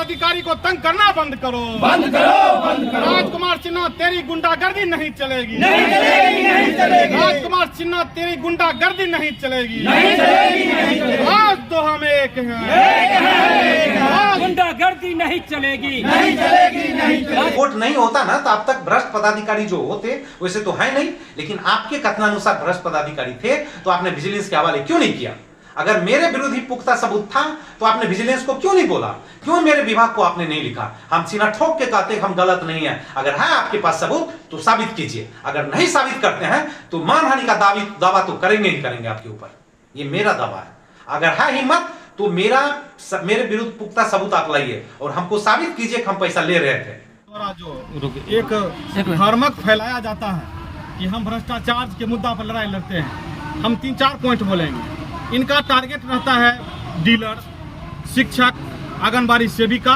पदाधिकारी को तंग करना बंद करो, बंद करो, बंद करो। राजकुमार सिन्हा तेरी गुंडागर्दी नहीं चलेगी, नहीं चलेगी, नहीं चलेगी। राजकुमार सिन्हा तेरी गुंडागर्दी नहीं चलेगी, नहीं चलेगी, नहीं चलेगी। आज तो हम एक हैं, गुंडागर्दी नहीं चलेगी, नहीं चलेगी, नहीं चलेगी। वोट नहीं होता ना तो अब तक भ्रष्ट पदाधिकारी जो होते वैसे तो है नहीं, लेकिन आपके कथनानुसार भ्रष्ट पदाधिकारी थे तो आपने विजिलेंस के हवाले क्यों नहीं किया? अगर मेरे विरोधी पुख्ता सबूत था तो आपने विजिलेंस को क्यों नहीं बोला? क्यों मेरे विभाग को आपने नहीं लिखा? हम सीना ठोक के कहते हम गलत नहीं है। अगर है आपके पास सबूत तो साबित कीजिए, अगर नहीं साबित करते हैं तो मानहानि का दावा तो करेंगे ही करेंगे आपके ऊपर, ये मेरा दावा है। अगर है हिम्मत तो मेरे विरुद्ध पुख्ता सबूत आप लाइए और हमको साबित कीजिए कि हम पैसा ले रहे थे। जो एक भ्रामक फैलाया जाता है कि हम भ्रष्टाचार के मुद्दा पर लड़ाई लड़ते हैं, हम 3-4 पॉइंट बोलेंगे। इनका टारगेट रहता है डीलर, शिक्षक, आंगनबाड़ी सेविका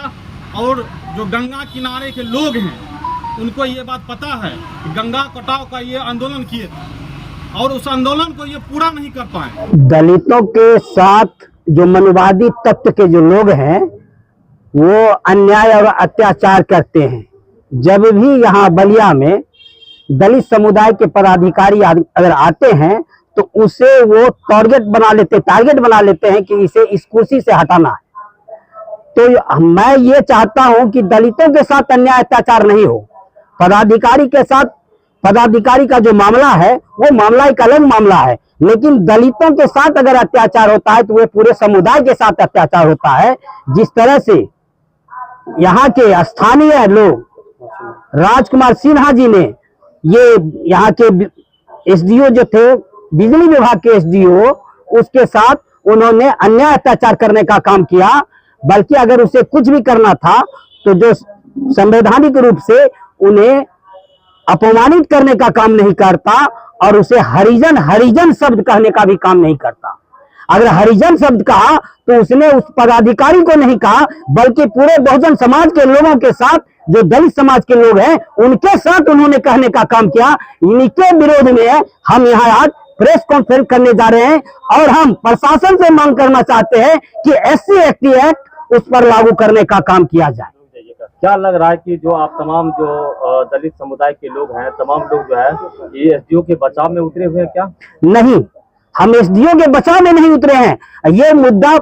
और जो गंगा किनारे के लोग हैं उनको ये बात पता है कि गंगा कटाव का ये आंदोलन किए थे और उस आंदोलन को ये पूरा नहीं कर पाए। दलितों के साथ जो मनुवादी तत्व के जो लोग हैं वो अन्याय और अत्याचार करते हैं। जब भी यहाँ बलिया में दलित समुदाय के पदाधिकारी अगर आते हैं तो उसे वो टारगेट बना लेते हैं कि इसे इस कुर्सी से हटाना है। तो मैं ये चाहता हूं कि दलितों के साथ अन्याय अत्याचार नहीं हो, पदाधिकारी का जो मामला है वो मामला एक अलग मामला है, लेकिन दलितों के साथ अगर अत्याचार होता है तो वह पूरे समुदाय के साथ अत्याचार होता है। जिस तरह से यहाँ के स्थानीय लोग राजकुमार सिन्हा जी ने ये यहाँ के एसडीओ जो थे, बिजली विभाग के एसडीओ, उसके साथ उन्होंने अन्याय अत्याचार करने का काम किया। बल्कि अगर उसे कुछ भी करना था तो जो संवैधानिक रूप से उन्हें अपमानित करने का काम नहीं करता और उसे हरिजन शब्द कहने का भी काम नहीं करता। अगर हरिजन शब्द कहा तो उसने उस पदाधिकारी को नहीं कहा बल्कि पूरे बहुजन समाज के लोगों के साथ, जो दलित समाज के लोग हैं उनके साथ उन्होंने कहने का काम किया। इनके विरोध में हम यहाँ आज प्रेस कॉन्फ्रेंस करने जा रहे हैं और हम प्रशासन से मांग करना चाहते हैं कि SC एक्ट उस पर लागू करने का काम किया जाए। क्या लग रहा है कि जो आप तमाम जो दलित समुदाय के लोग हैं, तमाम लोग जो है ये एसडीओ के बचाव में उतरे हुए हैं क्या? नहीं, हम एसडीओ के बचाव में नहीं उतरे हैं। ये मुद्दा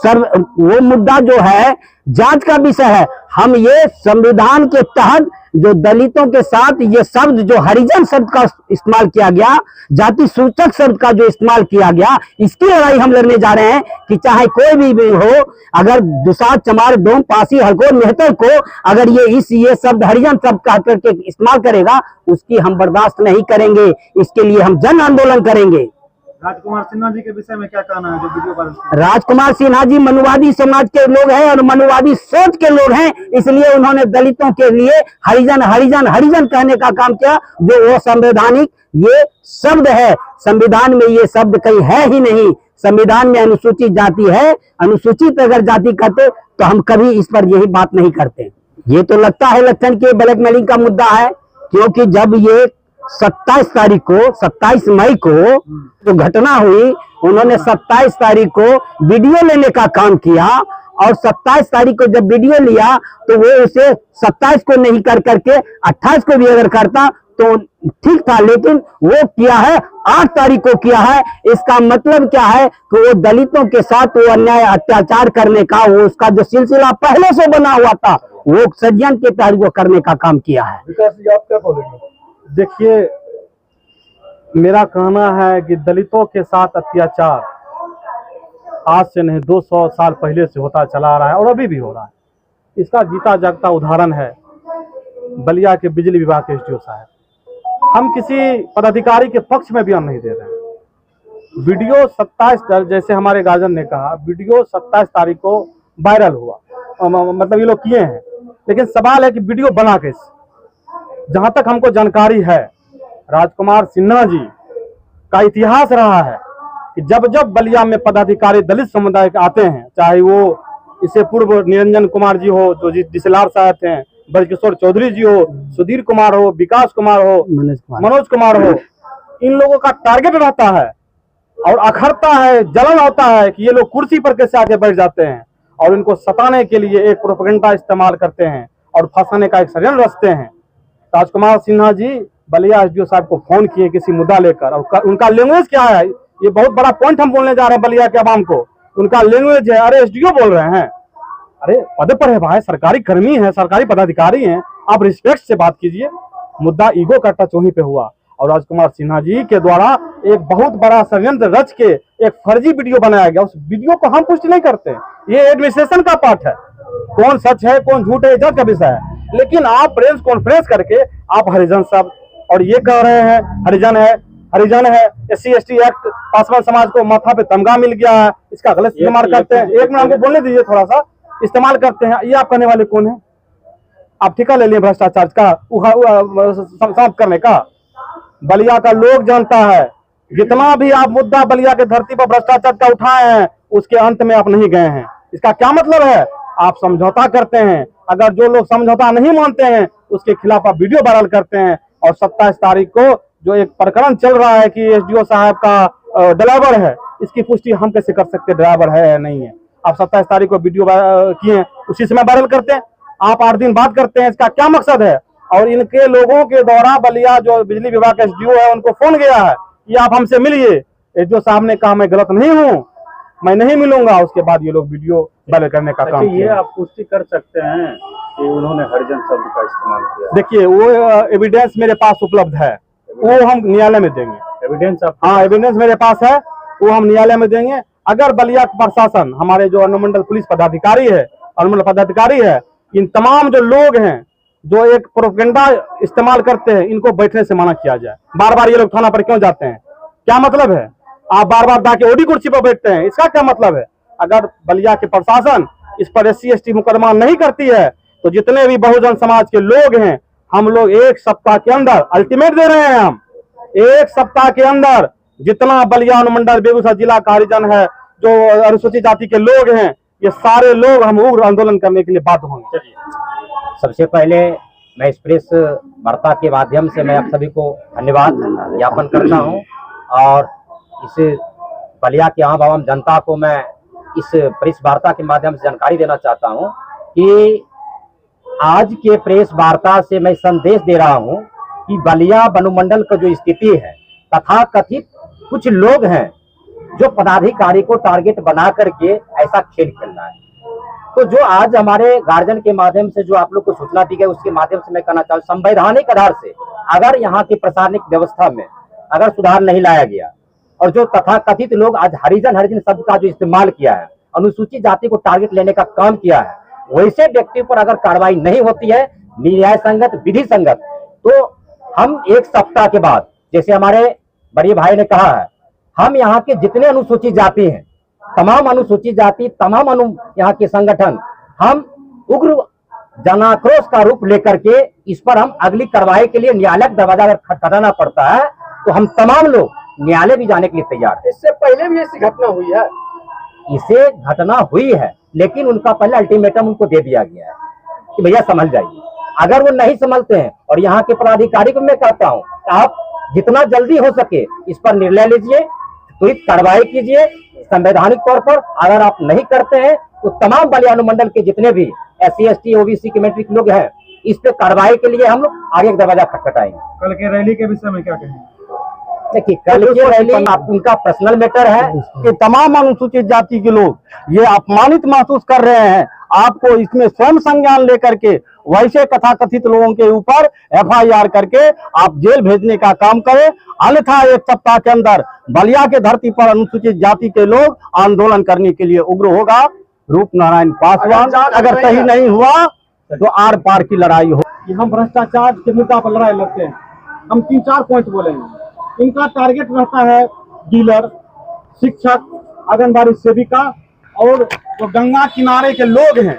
वो मुद्दा जो है जांच का विषय है। हम ये संविधान के तहत जो दलितों के साथ ये शब्द, जो हरिजन शब्द का इस्तेमाल किया गया, जाति सूचक शब्द का जो इस्तेमाल किया गया, इसकी लड़ाई हम लड़ने जा रहे हैं कि चाहे कोई भी हो, अगर दुसाध, चमार, डोम, पासी, हरकोर, मेहतर को अगर ये शब्द हरिजन शब्द का करके इस्तेमाल करेगा, उसकी हम बर्दाश्त नहीं करेंगे। इसके लिए हम जन आंदोलन करेंगे। राजकुमार सिन्हा जी के विषय में क्या कहना है जो वीडियो पर? राजकुमार सिन्हा जी मनुवादी समाज के लोग हैं और मनुवादी सोच के लोग हैं, इसलिए उन्होंने दलितों के लिए हरिजन कहने का काम किया, जो वो संवैधानिक ये शब्द है। संविधान में ये शब्द कहीं है ही नहीं। संविधान में अनुसूचित जाति है, अनुसूचित अगर जाति कहते तो हम कभी इस पर यही बात नहीं करते। ये तो लगता है लक्षण के ब्लैकमेलिंग का मुद्दा है, क्योंकि जब ये 27 मई को जो घटना हुई, उन्होंने 27 तारीख को वीडियो लेने का काम किया और 27 तारीख को जब वीडियो लिया तो वो उसे 27 को नहीं करके 28 को भी अगर करता तो ठीक था, लेकिन वो किया है 8 तारीख को किया है। इसका मतलब क्या है कि वो दलितों के साथ वो अन्याय अत्याचार करने का, वो उसका जो सिलसिला पहले से बना हुआ था, वो षड्यंत्र के तहत वो करने का काम किया है। विकास जी, आप क्या बोलेंगे? देखिए, मेरा कहना है कि दलितों के साथ अत्याचार आज से नहीं 200 साल पहले से होता चला आ रहा है और अभी भी हो रहा है। इसका जीता जागता उदाहरण है बलिया के बिजली विभाग के एसडीओ साहब। हम किसी पदाधिकारी के पक्ष में भी हम नहीं दे रहे हैं। वीडियो 27, जैसे हमारे गार्जियन ने कहा, वीडियो 27 तारीख को वायरल हुआ, मतलब ये लोग किए हैं, लेकिन सवाल है कि वीडियो बना कैसे? जहां तक हमको जानकारी है, राजकुमार सिन्हा जी का इतिहास रहा है कि जब जब बलिया में पदाधिकारी दलित समुदाय के आते हैं, चाहे वो इससे पूर्व निरंजन कुमार जी हो जो डिसलार से आते हैं, ब्रजकिशोर चौधरी जी हो, सुधीर कुमार हो, विकास कुमार हो, मनोज कुमार हो, इन लोगों का टारगेट रहता है और अखरता है, जलन होता है कि ये लोग कुर्सी पर कैसे आके बैठ जाते हैं और इनको सताने के लिए एक प्रोपेगेंडा इस्तेमाल करते हैं और फंसाने का एक षड्यंत्र रचते हैं। राजकुमार सिन्हा जी बलिया एसडीओ साहब को फोन किए किसी मुद्दा लेकर, और उनका लैंग्वेज क्या है, ये बहुत बड़ा पॉइंट हम बोलने जा रहे हैं बलिया के आवाम को। उनका लैंग्वेज है, अरे एसडीओ बोल रहे हैं, अरे पद पर है भाई, सरकारी कर्मी है, सरकारी पदाधिकारी हैं, आप रिस्पेक्ट से बात कीजिए। मुद्दा ईगो का टच वहीं पे हुआ और राजकुमार सिन्हा जी के द्वारा एक बहुत बड़ा षड्यंत्र रच के एक फर्जी वीडियो बनाया गया। उस वीडियो को हम पुष्टि नहीं करते, ये एडमिनिस्ट्रेशन का पार्ट है, कौन सच है कौन झूठ है जज का विषय है। लेकिन आप प्रेस कॉन्फ्रेंस करके आप हरिजन सब और ये कह रहे हैं हरिजन है SC ST एक्ट, पासवान समाज को माथा पे तमगा मिल गया है, इसका गलत इस्तेमाल करते हैं। एक मिनट हमको बोलने दीजिए, थोड़ा सा इस्तेमाल करते हैं। ये आप करने वाले कौन है? आप ठेका ले लिए भ्रष्टाचार का समाप्त करने का। बलिया का लोग जानता है, जितना भी आप मुद्दा बलिया के धरती पर भ्रष्टाचार का उठाए हैं उसके अंत में आप नहीं गए हैं। इसका क्या मतलब है? आप समझौता करते हैं, अगर जो लोग समझौता नहीं मानते हैं उसके खिलाफ आप वीडियो वायरल करते हैं। और 27 तारीख को जो एक प्रकरण चल रहा है कि एसडीओ साहब का ड्राइवर है, इसकी पुष्टि हम कैसे कर सकते ड्राइवर है या नहीं है? आप 27 तारीख को वीडियो किए, उसी समय वायरल करते हैं, आप 8 दिन बाद करते हैं, इसका क्या मकसद है? और इनके लोगों के द्वारा बलिया जो बिजली विभाग का एसडीओ है उनको फोन गया है कि आप हमसे मिलिए। एसडीओ साहब ने कहा मैं गलत नहीं हूँ, मैं नहीं मिलूंगा। उसके बाद ये लोग वीडियो वायरल करने का काम ये आप पुष्टि कर सकते हैं कि उन्होंने हरिजन शब्द का इस्तेमाल किया? देखिए वो एविडेंस मेरे पास उपलब्ध है, वो हम न्यायालय में देंगे। एविडेंस आप? हाँ, एविडेंस मेरे पास है, वो हम न्यायालय में देंगे। अगर बलिया प्रशासन, हमारे जो अनुमंडल पुलिस पदाधिकारी है, अनुमंडल पदाधिकारी है, इन तमाम जो लोग हैं जो एक प्रोपेगेंडा इस्तेमाल करते हैं, इनको बैठने से मना किया जाए। बार बार ये लोग थाना पर क्यों जाते हैं? क्या मतलब है? आप बार बार जाके ओडी कुर्सी पर बैठते हैं, इसका क्या मतलब है? अगर बलिया के प्रशासन इस पर SC ST मुकदमा नहीं करती है तो जितने भी बहुजन समाज के लोग हैं, हम लोग 1 सप्ताह के अंदर अल्टीमेट दे रहे हैं। हम 1 सप्ताह के अंदर जितना बलिया अनुमंडल बेगूसराय जिला का हरिजन है, जो अनुसूचित जाति के लोग हैं, ये सारे लोग हम उग्र आंदोलन करने के लिए बाध्य होंगे। सबसे पहले मैं इस प्रेस वार्ता के माध्यम से मैं आप सभी को धन्यवाद ज्ञापन करता हूं और इस बलिया के आम जनता को मैं इस प्रेस वार्ता के माध्यम से जानकारी देना चाहता हूं कि आज के प्रेस वार्ता से मैं संदेश दे रहा हूं कि बलिया अनुमंडल का जो स्थिति है, तथा कथित कुछ लोग हैं जो पदाधिकारी को टारगेट बना करके ऐसा खेल खेल रहा है। तो जो आज हमारे गार्जियन के माध्यम से जो आप लोग को सूचना दी गई, उसके माध्यम से मैं कहना चाहूँ, संवैधानिक आधार से अगर यहाँ की प्रशासनिक व्यवस्था में अगर सुधार नहीं लाया गया और जो तथा कथित लोग आज हरिजन शब्द का जो इस्तेमाल किया है, अनुसूचित जाति को टारगेट लेने का काम किया है, वैसे व्यक्ति पर अगर कार्रवाई नहीं होती है न्याय संगत विधि संगत, तो हम 1 सप्ताह के बाद, जैसे हमारे बड़े भाई ने कहा है, हम यहाँ के जितने अनुसूचित जाति हैं, तमाम अनुसूचित जाति, तमाम यहाँ के संगठन, हम उग्र जनाक्रोश का रूप लेकर के इस पर हम अगली कार्रवाई के लिए न्यायालय का दरवाजा अगर खटखटाना पड़ता है तो हम तमाम लोग न्यायालय भी जाने के लिए तैयार हैं। इससे पहले भी ऐसी घटना हुई है? इसे घटना हुई है, लेकिन उनका पहले अल्टीमेटम उनको दे दिया गया है कि भैया संभल जाइए। अगर वो नहीं संभलते हैं, और यहाँ के पदाधिकारी को मैं कहता हूँ, आप जितना जल्दी हो सके इस पर निर्णय लीजिए, त्वरित कार्रवाई कीजिए संवैधानिक तौर पर। अगर आप नहीं करते हैं तो तमाम बलिया अनुमंडल के जितने भी SC ST OBC कमेटी के लोग हैं, इस पे कार्रवाई के लिए हम लोग आगे एक दरवाजा खटखटाएंगे। कल के रैली के विषय में क्या कहेंगे? देखिए, कल की रैली उनका पर्सनल मैटर है कि तमाम अनुसूचित जाति के लोग ये अपमानित महसूस कर रहे हैं। आपको इसमें स्वयं संज्ञान लेकर के वैसे कथाकथित लोगों के ऊपर FIR करके आप जेल भेजने का काम करें, अन्यथा 1 सप्ताह के अंदर बलिया के धरती पर अनुसूचित जाति के लोग आंदोलन करने के लिए उग्र होगा। रूप नारायण पासवान, अगर सही नहीं हुआ तो आर पार की लड़ाई हो। हम भ्रष्टाचार के मुद्दा पर लड़ाई लड़ते हैं, हम 3-4 पॉइंट बोलेंगे। इनका टारगेट रहता है डीलर, शिक्षक, आंगनबाड़ी सेविका और जो गंगा किनारे के लोग हैं,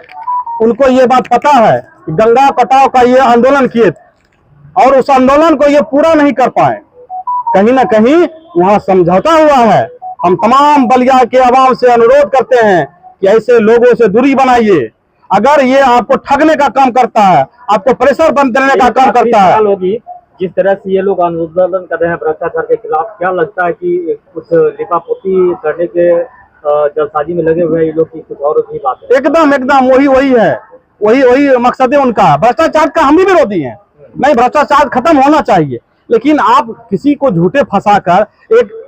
उनको ये बात पता है कि गंगा कटाव का ये आंदोलन किए और उस आंदोलन को ये पूरा नहीं कर पाए। कहीं ना कहीं वहां समझौता हुआ है। हम तमाम बलिया के आवाम से अनुरोध करते हैं कि ऐसे लोगों से दूरी बनाइए। अगर ये आपको ठगने का काम करता है, आपको प्रेशर देने का काम करता है, होगी जिस तरह से ये लोग आंदोलन कर रहे हैं भ्रष्टाचार के खिलाफ, क्या लगता है कि कुछ लिपापोती करने के जलसाजी में लगे हुए हैं ये लोग की कुछ और भी बात है। एकदम एकदम वही है, वही मकसद है उनका। भ्रष्टाचार का हम भी विरोधी हैं, नहीं भ्रष्टाचार खत्म होना चाहिए, लेकिन आप किसी को झूठे फंसाकर एक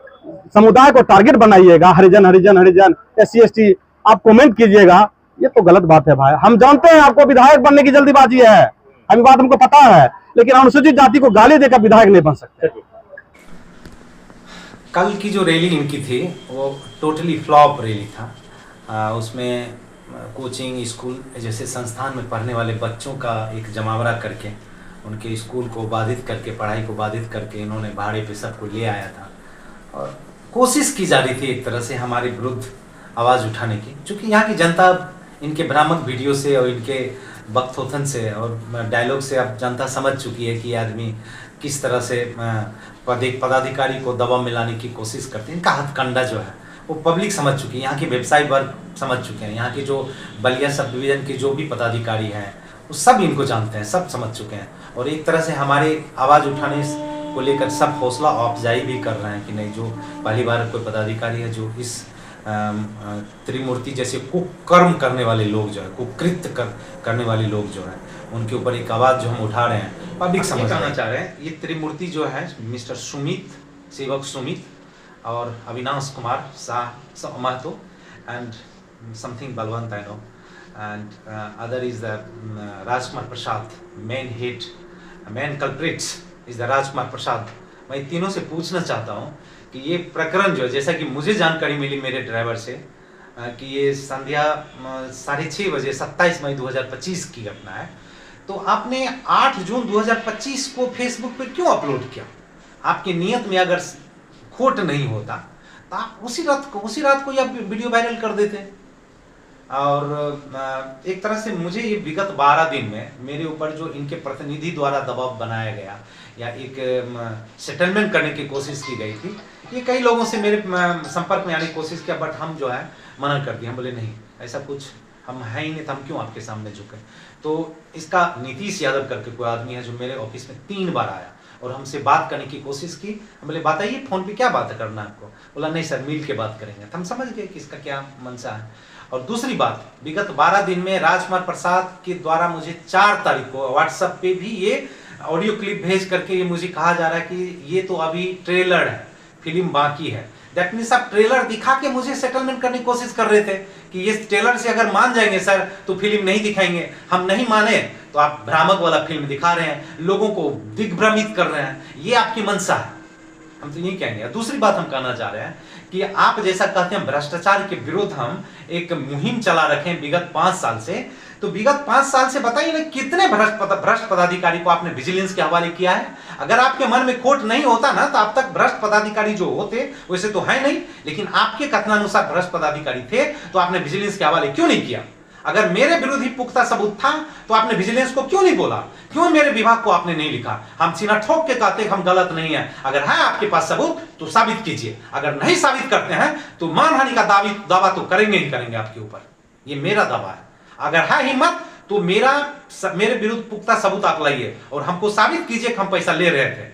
समुदाय को टारगेट बनाइएगा, हरिजन SC ST आप कमेंट कीजिएगा, ये तो गलत बात है भाई। हम जानते हैं आपको विधायक बनने की जल्दीबाजी है, हमें बात हमको पता है, लेकिन अनुसूचित जाति को गाली देकर विधायक नहीं बन सकते। कल की जो रैली इनकी थी वो टोटली फ्लॉप रैली था। उसमें कोचिंग स्कूल जैसे संस्थान में पढ़ने वाले बच्चों का एक जमावड़ा करके उनके स्कूल को बाधित करके, पढ़ाई को बाधित करके इन्होंने भाड़े पे सबको ले आया था और कोशिश की जा रही थी एक तरह से हमारे विरुद्ध आवाज़ उठाने की। क्योंकि यहाँ की जनता इनके भ्रामक वीडियो से और इनके वक्तोथन से और डायलॉग से अब जनता समझ चुकी है कि ये आदमी किस तरह से पदाधिकारी को दबाव में लाने की कोशिश करते हैं। इनका हथकंडा जो है वो पब्लिक समझ चुकी है, यहाँ के व्यवसायी वर्ग समझ चुके हैं, यहाँ के जो बलिया सब डिवीजन के जो भी पदाधिकारी हैं वो सब इनको जानते हैं, सब समझ चुके हैं। और एक तरह से हमारे आवाज़ उठाने को लेकर सब हौसला अफजाई भी कर रहे हैं कि नहीं, जो पहली बार कोई पदाधिकारी है जो इस त्रिमूर्ति जैसे कुकर्म करने वाले लोग जो है, कुकृत्य करने वाले लोग जो है, उनके ऊपर एक आवाज़ जो हम उठा रहे हैं, पब्लिक समझना चाह रहे हैं। ये त्रिमूर्ति जो है मिस्टर सुमित, सेवक सुमित और Avinash Kumar Shah Mahto and something Balwant I know and other is the Rajkumar Prasad, main culprits is the Rajkumar Prasad. मैं इन तीनों से पूछना चाहता हूँ कि ये प्रकरण जो है, जैसा कि मुझे जानकारी मिली मेरे ड्राइवर से कि ये संध्या 6:30 बजे 27 मई 2025 की घटना है, तो आपने 8 जून 2025 को फेसबुक पर क्यों अपलोड किया? आपकी नीयत में अगर खोट नहीं होता तो आप उसी रात को आप वीडियो वायरल कर देते। और एक तरह से मुझे ये विगत 12 दिन में मेरे ऊपर जो इनके प्रतिनिधि द्वारा दबाव बनाया गया या एक सेटलमेंट करने की कोशिश की गई थी, ये कई लोगों से मेरे संपर्क में आने की कोशिश किया, बट हम जो है मना कर दिए। हम बोले नहीं, ऐसा कुछ हम है ही नहीं, तो हम क्यों आपके सामने झुके। तो इसका नीतीश यादव करके कोई आदमी है जो मेरे ऑफिस में 3 बार आया और हमसे बात करने की कोशिश की। हम बोले बताइए फोन पे क्या बात करना है आपको? बोला नहीं सर, मिल के बात करेंगे। तो हम समझ गए कि इसका क्या मंशा है। और दूसरी बात, विगत 12 दिन में राजकुमार प्रसाद के द्वारा मुझे 4 तारीख को व्हाट्सएप पे भी ये ऑडियो क्लिप भेज करके ये मुझे कहा जा रहा है कि ये तो अभी ट्रेलर है, फिल्म बाकी है। दैट मीन्स आप ट्रेलर दिखा के मुझे सेटलमेंट करने की कोशिश कर रहे थे कि ये ट्रेलर से अगर मान जाएंगे सर तो फिल्म नहीं दिखाएंगे। हम नहीं माने तो आप भ्रामक वाला फिल्म दिखा रहे हैं, लोगों को दिग्भ्रमित कर रहे हैं, ये आपकी मंशा है। हम तो यही कहेंगे। दूसरी बात हम कहना चाह रहे हैं कि आप जैसा कहते हैं भ्रष्टाचार के विरुद्ध हम एक मुहिम चला रखे हैं विगत 5 साल से, तो विगत 5 साल से बताइए ना कितने भ्रष्ट पदाधिकारी को आपने विजिलेंस के हवाले किया है? अगर आपके मन में खोट नहीं होता ना तो आप तक भ्रष्ट पदाधिकारी जो होते, वैसे तो है नहीं, लेकिन आपके कथनानुसार भ्रष्ट पदाधिकारी थे तो आपने विजिलेंस के हवाले क्यों नहीं किया? अगर मेरे विरोधी पुख्ता सबूत था तो आपने विजिलेंस को क्यों नहीं बोला? क्यों मेरे विभाग को आपने नहीं लिखा? हम सीना ठोक के कहते हम गलत नहीं है। अगर है आपके पास सबूत तो साबित कीजिए, अगर नहीं साबित करते हैं तो मानहानि का दावा तो करेंगे ही करेंगे आपके ऊपर। ये मेरा दावा है। अगर है हिम्मत तो मेरे विरुद्ध पुख्ता सबूत आप लाइए और हमको साबित कीजिए कि हम पैसा ले रहे थे।